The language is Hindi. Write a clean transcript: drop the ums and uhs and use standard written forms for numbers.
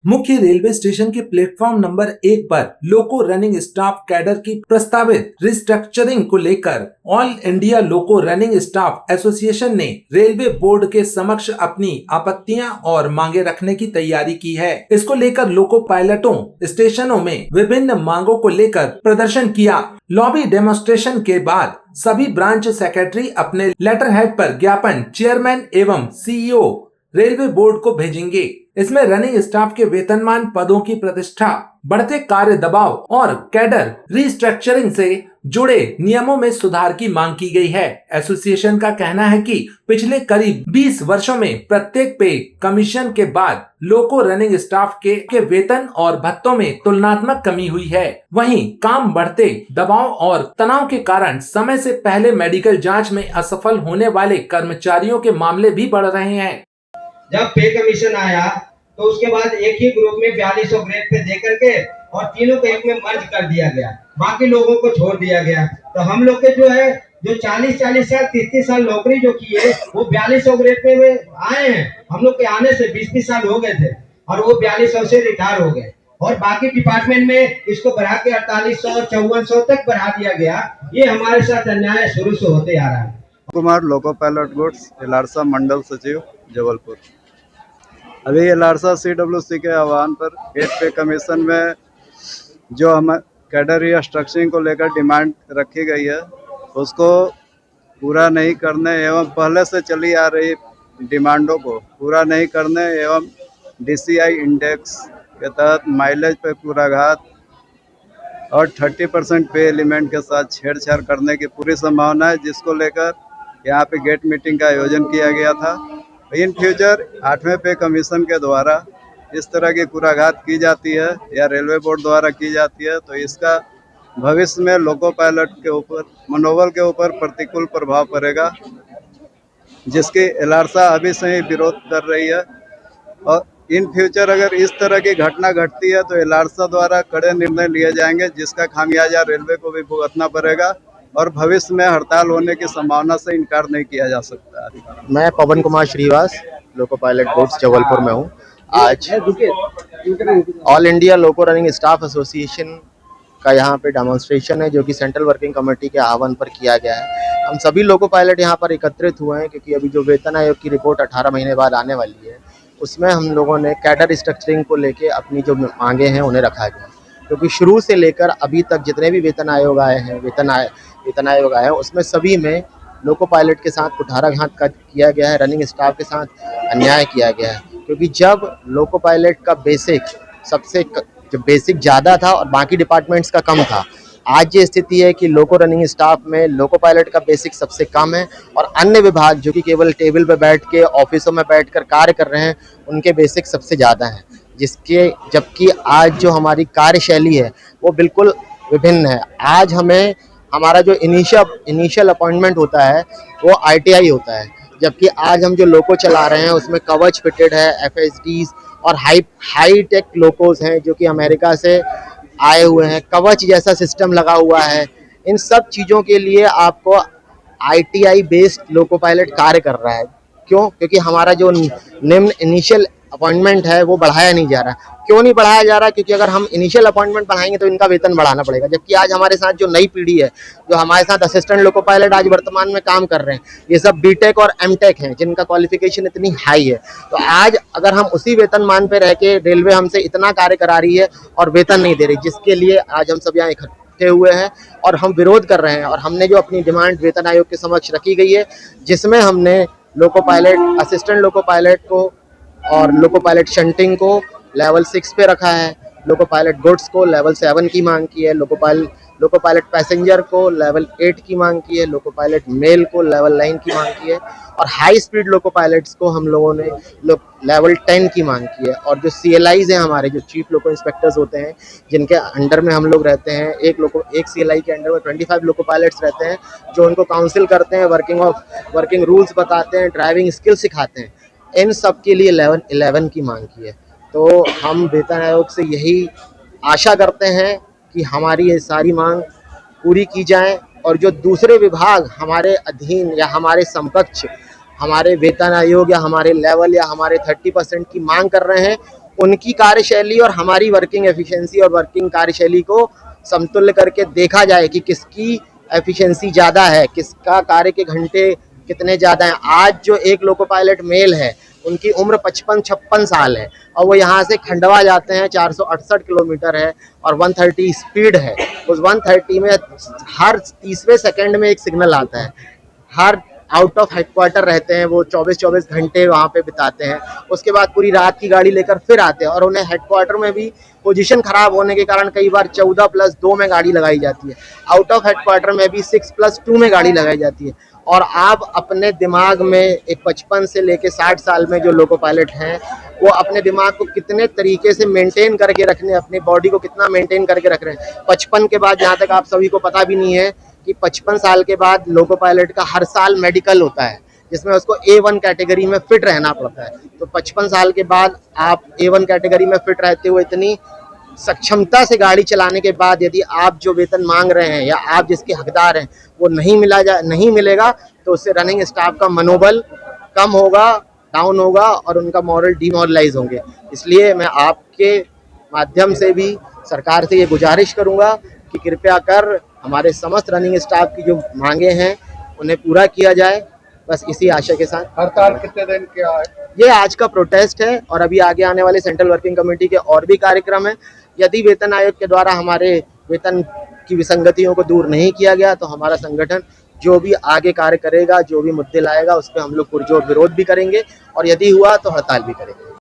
मुख्य रेलवे स्टेशन के प्लेटफॉर्म नंबर 1 पर लोको रनिंग स्टाफ कैडर की प्रस्तावित रिस्ट्रक्चरिंग को लेकर all India loco running staff association ने रेलवे बोर्ड के समक्ष अपनी आपत्तियां और मांगे रखने की तैयारी की है। इसको लेकर लोको पायलटों स्टेशनों में विभिन्न मांगों को लेकर प्रदर्शन किया। लॉबी डेमोन्स्ट्रेशन के बाद सभी ब्रांच सेक्रेटरी अपने लेटर हेड पर ज्ञापन चेयरमैन एवं सीईओ रेलवे बोर्ड को भेजेंगे। इसमें रनिंग स्टाफ के वेतनमान, पदों की प्रतिष्ठा, बढ़ते कार्य दबाव और कैडर रिस्ट्रक्चरिंग से जुड़े नियमों में सुधार की मांग की गई है। एसोसिएशन का कहना है कि पिछले करीब 20 वर्षों में प्रत्येक पे कमीशन के बाद लोको रनिंग स्टाफ के वेतन और भत्तों में तुलनात्मक कमी हुई है। वहीं काम बढ़ते दबाव और तनाव के कारण समय से पहले मेडिकल जांच में असफल होने वाले कर्मचारियों के मामले भी बढ़ रहे हैं। जब पे कमीशन आया तो उसके बाद एक ही ग्रुप में 4200 ग्रेड पे दे करके और तीनों को एक में मर्ज कर दिया गया, बाकी लोगों को छोड़ दिया गया। तो हम लोग के जो है जो 40-40 साल 30 साल नौकरी जो की है वो 4200 ग्रेड पे आए हैं। हम लोग के आने से 20 साल हो गए थे और वो 4200 से रिटायर हो गए और बाकी डिपार्टमेंट में इसको बढ़ा के 4800 5400 तक बढ़ा दिया गया। ये हमारे साथ अन्याय शुरू से होते आ रहा है। कुमार, लोको पायलट गुड्स, एलारसा मंडल सचिव, जबलपुर। अभी एलारसा CWC के आह्वान पर गेट पे कमीशन में जो हम कैडर रिस्ट्रक्चरिंग को लेकर डिमांड रखी गई है उसको पूरा नहीं करने एवं पहले से चली आ रही डिमांडों को पूरा नहीं करने एवं DCI इंडेक्स के तहत माइलेज पे पूराघात और 30% पे एलिमेंट के साथ छेड़छाड़ करने की पूरी संभावना है, जिसको लेकर यहाँ पे गेट मीटिंग का आयोजन किया गया था। इन फ्यूचर 8वें पे कमीशन के द्वारा इस तरह की कुराघात की जाती है या रेलवे बोर्ड द्वारा की जाती है तो इसका भविष्य में लोको पायलट के ऊपर, मनोबल के ऊपर प्रतिकूल प्रभाव पड़ेगा, जिसकी एलारसा अभी से ही विरोध कर रही है। और इन फ्यूचर अगर इस तरह की घटना घटती है तो एलारसा द्वारा कड़े निर्णय लिए जाएंगे, जिसका खामियाजा रेलवे को भी भुगतना पड़ेगा और भविष्य में हड़ताल होने की संभावना से इनकार नहीं किया जा सकता। मैं Pawan Kumar Shrivas, loco pilot goods Jabalpur में हूँ। आज all India loco running staff association का यहाँ पे डेमोन्स्ट्रेशन है, जो कि सेंट्रल वर्किंग कमेटी के आह्वान पर किया गया है। हम सभी लोको पायलट यहाँ पर एकत्रित हुए हैं क्योंकि अभी जो वेतन आयोग की रिपोर्ट 18 महीने बाद आने वाली है, उसमें हम लोगों ने कैडर स्ट्रक्चरिंग को लेके अपनी जो मांगे हैं उन्हें रखा गया, क्योंकि शुरू से लेकर अभी तक जितने भी वेतन आयोग आए हैं उसमें सभी में लोको पायलट के साथ कुठाराघात किया गया है, रनिंग स्टाफ के साथ अन्याय किया गया है। क्योंकि जब लोको पायलट का बेसिक ज़्यादा था और बाकी डिपार्टमेंट्स का कम था, आज ये स्थिति है कि लोको रनिंग स्टाफ में लोको पायलट का बेसिक सबसे कम है और अन्य विभाग जो कि केवल टेबल पर बैठ के ऑफिसों में बैठकर कार्य कर रहे हैं उनके बेसिक सबसे ज़्यादा हैं, जबकि आज जो हमारी कार्यशैली है वो बिल्कुल विभिन्न है। आज हमारा जो इनिशियल अपॉइंटमेंट होता है वो ITI होता है, जबकि आज हम जो लोको चला रहे हैं उसमें कवच फिटेड है, FSDs और हाई टेक लोकोस हैं जो कि अमेरिका से आए हुए हैं, कवच जैसा सिस्टम लगा हुआ है। इन सब चीज़ों के लिए आपको ITI बेस्ड लोको पायलट कार्य कर रहा है। क्यों? क्योंकि हमारा जो निम्न इनिशियल अपॉइंटमेंट है वो बढ़ाया नहीं जा रहा। क्यों नहीं बढ़ाया जा रहा? क्योंकि अगर हम इनिशियल अपॉइंटमेंट बढ़ाएंगे तो इनका वेतन बढ़ाना पड़ेगा, जबकि आज हमारे साथ जो नई पीढ़ी है, जो हमारे साथ असिस्टेंट लोको पायलट आज वर्तमान में काम कर रहे हैं, ये सब BTech और MTech हैं जिनका क्वालिफिकेशन इतनी हाई है। तो आज अगर हम उसी वेतन मान पे रह के रेलवे हमसे इतना कार्य करा रही है और वेतन नहीं दे रही, जिसके लिए आज हम सब यहाँ इकट्ठे हुए हैं और हम विरोध कर रहे हैं। और हमने जो अपनी डिमांड वेतन आयोग के समक्ष रखी गई है, जिसमें हमने loco pilot, assistant loco pilot को और लोको पायलट शंटिंग को लेवल 6 पे रखा है, लोको पायलट गुड्स को लेवल 7 की मांग की है, लोको पायलट पैसेंजर को लेवल 8 की मांग की है, लोको पायलट मेल को लेवल 9 की मांग की है और हाई स्पीड लोको पायलट्स को हम लोगों ने लेवल 10 की मांग की है। और जो CLIs हैं हमारे, जो चीफ लोको इंस्पेक्टर्स होते हैं जिनके अंडर में हम लोग रहते हैं, एक CLI के अंडर में 25 लोको पायलट्स रहते हैं जो उनको काउंसिल करते हैं, वर्किंग रूल्स बताते हैं, ड्राइविंग स्किल सिखाते हैं। इन सब के लिए लेवल 11 की मांग की है। तो हम वेतन आयोग से यही आशा करते हैं कि हमारी ये सारी मांग पूरी की जाए और जो दूसरे विभाग हमारे अधीन या हमारे समकक्ष हमारे वेतन आयोग या हमारे लेवल या हमारे 30% की मांग कर रहे हैं, उनकी कार्यशैली और हमारी वर्किंग एफिशिएंसी और वर्किंग कार्यशैली को समतुल्य करके देखा जाए कि किसकी एफिशिएंसी ज़्यादा है, किसका कार्य के घंटे कितने ज़्यादा हैं। आज जो एक लोको पायलट मेल है उनकी उम्र 55-56 साल है और वो यहाँ से खंडवा जाते हैं, 468 किलोमीटर है और 130 स्पीड है। उस 130 में हर तीसरे सेकंड में एक सिग्नल आता है। हर आउट ऑफ हेडक्वार्टर रहते हैं, वो 24-24 घंटे वहाँ पे बिताते हैं। उसके बाद पूरी रात की गाड़ी लेकर फिर आते हैं और उन्हें हेडक्वार्टर में भी पोजीशन खराब होने के कारण कई बार 14+2 में गाड़ी लगाई जाती है। आउट ऑफ हेडक्वार्टर में भी 6+2 में गाड़ी लगाई जाती है। और आप अपने दिमाग में एक 55 से लेके 60 साल में जो लोको पायलट हैं वो अपने दिमाग को कितने तरीके से मेंटेन करके रखने, अपनी बॉडी को कितना मेंटेन करके रख रहे हैं। 55 के बाद, जहाँ तक आप सभी को पता भी नहीं है कि 55 साल के बाद लोको पायलट का हर साल मेडिकल होता है जिसमें उसको A1 कैटेगरी में फिट रहना पड़ता है। तो 55 साल के बाद आप A1 कैटेगरी में फिट रहते हुए इतनी सक्षमता से गाड़ी चलाने के बाद यदि आप जो वेतन मांग रहे हैं या आप जिसके हकदार हैं वो नहीं मिलेगा तो उससे रनिंग स्टाफ का मनोबल कम होगा, डाउन होगा और उनका मॉरल डिमोरलाइज होंगे। इसलिए मैं आपके माध्यम से भी सरकार से ये गुजारिश करूंगा कि कृपया कर हमारे समस्त रनिंग स्टाफ की जो मांगे हैं उन्हें पूरा किया जाए। बस इसी आशय के साथ। हड़ताल कितने दिन क्या है? ये आज का प्रोटेस्ट है और अभी आगे आने वाले सेंट्रल वर्किंग कमेटी के और भी कार्यक्रम हैं। यदि वेतन आयोग के द्वारा हमारे वेतन की विसंगतियों को दूर नहीं किया गया तो हमारा संगठन जो भी आगे कार्य करेगा, जो भी मुद्दे लाएगा उस पर हम लोग पुरजोर विरोध भी करेंगे और यदि हुआ तो हड़ताल भी करेंगे।